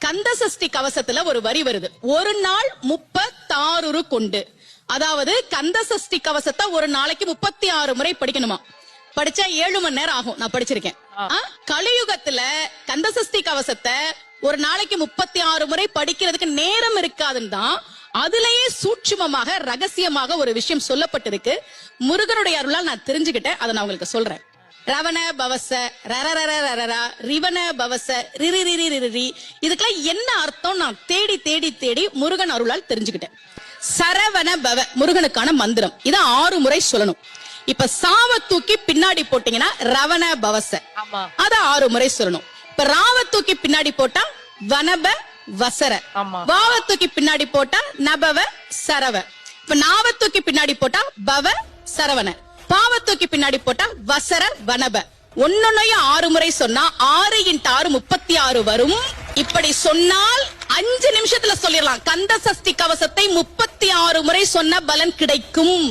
கந்த சஷ்டி கவசத்துல ஒரு வரி வருது, ஒரு நாள் 36 கொண்டு. அதாவது கந்த சஷ்டி கவசத்தை ஒரு நாளைக்கு 36 முறை படிக்கணுமா. படிச்சா 7 மணி நேரம் ஆகும். நான் படிச்சிருக்கேன். கலியுகத்துல கந்த சஷ்டி கவசத்தை ஒரு நாளைக்கு 36 முறை படிக்கிறதுக்கு நேரம் இருக்காதுன்னு தான் அதுலயே சூட்சுமமாக ரகசியமாக ஒரு விஷயம் சொல்லப்பட்டிருக்கு. முருகனுடைய அருளால் நான் தெரிஞ்சுக்கிட்டேன். அதை நான் உங்களுக்கு சொல்றேன். ரவண பவச ரரரரரரா ரிவண பவச ரிரிரிரிரிரி, இதுக்கெல்லாம் என்ன அர்த்தம் நான் தேடி தேடி தேடி முருகன் அருளால் தெரிஞ்சுக்கிட்டேன். சரவண பவ முருகனுக்கான மந்திரம். இதை 6 முறை சொல்லணும். இப்ப சாவ தூக்கி பின்னாடி போட்டீங்கன்னா ரவண பவச, அத 6 முறை சொல்லணும். இப்ப ராவ தூக்கி பின்னாடி போட்டா வனப வசர, வாவ தூக்கி பின்னாடி போட்டா நபவ சரவ, இப்ப நாவ தூக்கி பின்னாடி போட்டா பவ சரவண, பாவ தூக்கி பின்னாடி போட்டா வசர வனப. ஒன்னொன்னையும் 6 முறை சொன்னா 6 × 6 36 வரும். இப்படி சொன்னால் 5 நிமிஷத்துல சொல்லிடலாம். கந்த சஷ்டி கவசத்தை 36 முறை சொன்ன பலன் கிடைக்கும்.